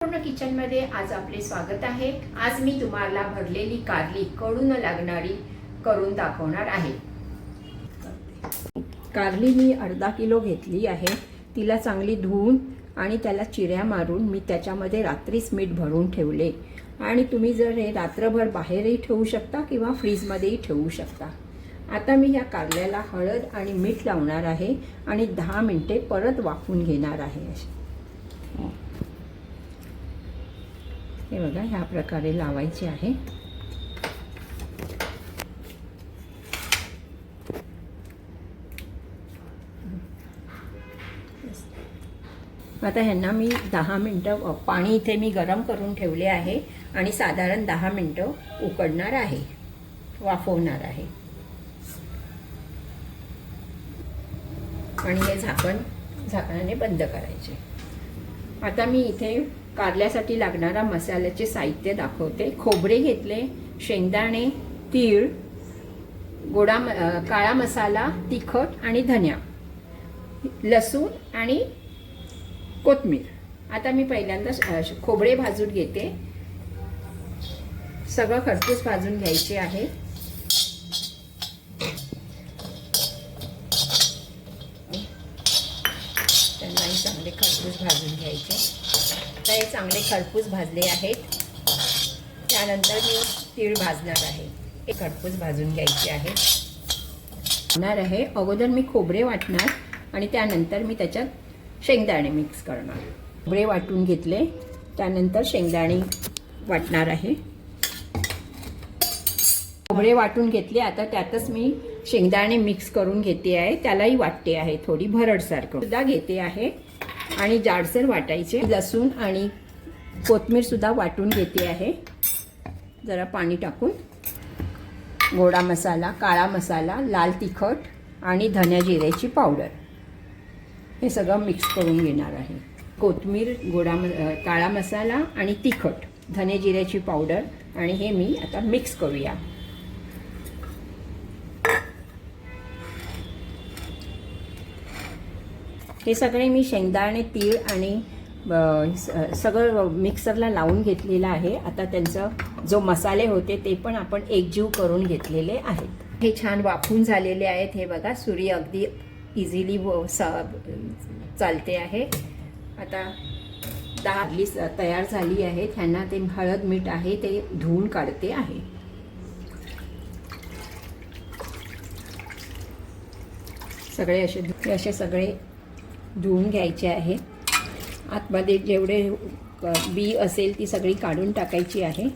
पूर्ण किचनमध्ये आज आपले स्वागत आहे। आज मी तुम्हाला भरलेली कारली कडू न लागणारी करून दाखवणार आहे। कारली मी अर्धा किलो घेतली आहे। तिला चांगली धुवून आणि त्याला चिऱ्या मारून मी त्याच्यामध्ये रात्रीच मीठ भरून ठेवले आणि तुम्ही जर हे रात्रभर बाहेरही ठेवू शकता किंवा फ्रीजमध्येही ठेवू शकता। आता मी या कारल्याला हळद आणि मीठ लावणार आहे आणि 10 मिनिटे परत वाफवून घेणार आहे। हे बघा, ह्या प्रकारे लावायचे आहे। आता ह्यांना मी 10 मिनिटं पाणी इथे मी गरम करून ठेवले आहे आणि साधारण 10 मिनिटं उकडणार आहे, वाफवणार आहे। आणि हे झाकणाने बंद करायचे। आता मी इथे कारल्यासाठी लागणारा मसाल्याचे साहित्य दाखवते। खोबरे घेतले, शेंगदाणे, तीळ, काळा मसाला, तिखट आणि धनिया, लसूण आणि कोथिंबीर। आता मी पहिल्यांदा खोबरे भाजून घेते। सगळं खरपूस भाजून घ्यायचे आहे। त्यांनाही चांगले खरपूस भाजून घ्यायचे। हे चांगले खरपूस भाजले आहेत। त्यानंतर मी तीळ भाजणार आहे। हे खरपूस भाजून घ्यायचे आहे। अगोदर मी खोबरे वाटणार आणि त्यानंतर मी त्याच्यात शेंगदाणे मिक्स करणार। खोबरे वाटून घेतले, त्यानंतर शेंगदाणे वाटणार आहे। खोबरे वाटून घेतले, आता त्यातच मी शेंगदाणे मिक्स करून घेते आहे। त्यालाही वाटते आहे, थोडी भरडसारखं सुद्धा घेते आहे आणि जाडसर वाटायचे। लसूण आणि कोथिंबीर सुद्धा वाटून घेते आहे, जरा पाणी टाकून। गोडा मसाला, काळा मसाला, लाल तिखट आणि धन्या जिऱ्याची पावडर हे सगळं मिक्स करून घेणार आहे। कोथिंबीर, काळा मसाला आणि तिखट, धने जिऱ्याची पावडर आणि हे मी आता मिक्स करूया। हे सगळे मी शेंगदाणे, तीळ आणि सगळं मिक्सरला लावून घेतलेलं आहे। आता त्यांचं जो मसाले होते ते पण आपण एकजीव करून घेतलेले आहेत। हे छान वाफून झालेले आहेत। हे बघा, सुरी अगदी इझिली चालते आहे। आता कारली तयार झाली आहे। त्यांना ते हळद मीठ आहे ते धुवून काढते आहे। सगळे असे सगळे धुवून घ्यायचे आहे। आतमध्ये जेवढे बी असेल ती सगळी काढून टाकायची आहे।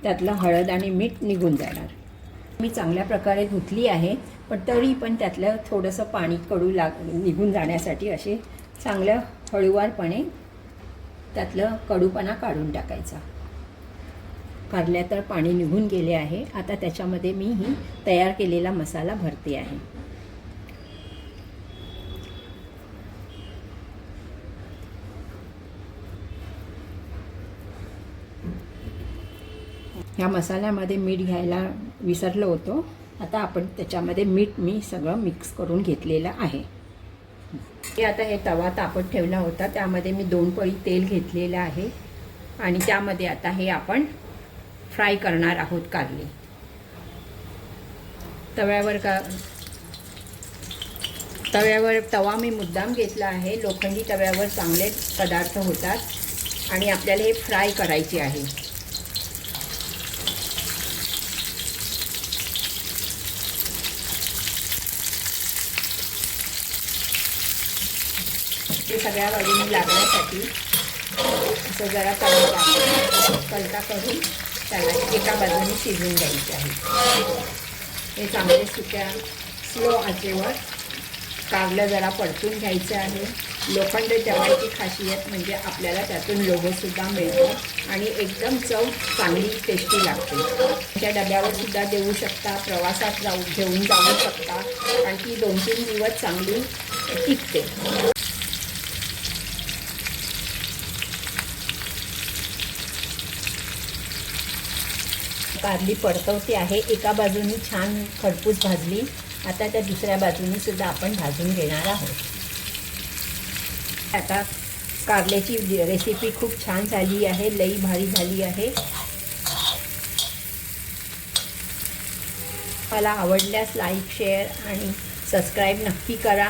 त्यातलं हळद आणि मीठ निघून जाणार। मी चांगल्या प्रकारे धुतली आहे, पण तरी पण त्यातलं थोडंसं पाणी निघून जाण्यासाठी असे चांगलं हळूवारपणे त्यातलं कडूपणा काढून टाकायचा। कारल्या तर पाणी निघून गेले आहे। आता त्याच्यामध्ये मी ही तयार केलेला मसाला भरते आहे। ह्या मसाल्यामध्ये मीठ घ्यायला विसरलो होतो। आता आपण त्याच्यामध्ये मीठ मी सगळं मिक्स करून घेतलेलं आहे। आता हे तवा तापत ठेवला होता, त्यामध्ये मी 2 पळी तेल घेतलेलं आहे आणि त्यामध्ये आता हे आपण फ्राय करणार आहोत कारली। तव्यावर तवा मी मुद्दाम घेतला आहे। लोखंडी तव्यावर चांगले पदार्थ होतात आणि आपल्याला हे फ्राय करायचे आहे। ते सगळ्या बाजूने लागण्यासाठी असं जरा कलता करून त्याला एका बाजूने शिजवून द्यायचे आहे। हे चांगले स्लो आचेवर कारलं जरा परतून घ्यायचं आहे। लोखंड तव्याची खासियत म्हणजे आपल्याला त्यातून लोगोसुद्धा मिळतो आणि एकदम चव चांगली टेस्टी लागते। त्या डब्यावर सुद्धा देऊ शकता, प्रवासात घेऊन जाऊ शकता आणि ती 2-3 दिवस चांगली टिकते। कारली परतवते आहे। एका बाजूनी छान खरपूस भाजली, आता त्या दुसऱ्या बाजूनी सुद्धा आपण भाजून घेणार आहोत। आता कारल्याची रेसिपी खूप छान झाली आहे, लई भारी झाली आहे. मला आवडल्यास लाईक, शेअर आणि सबस्क्राईब नक्की करा.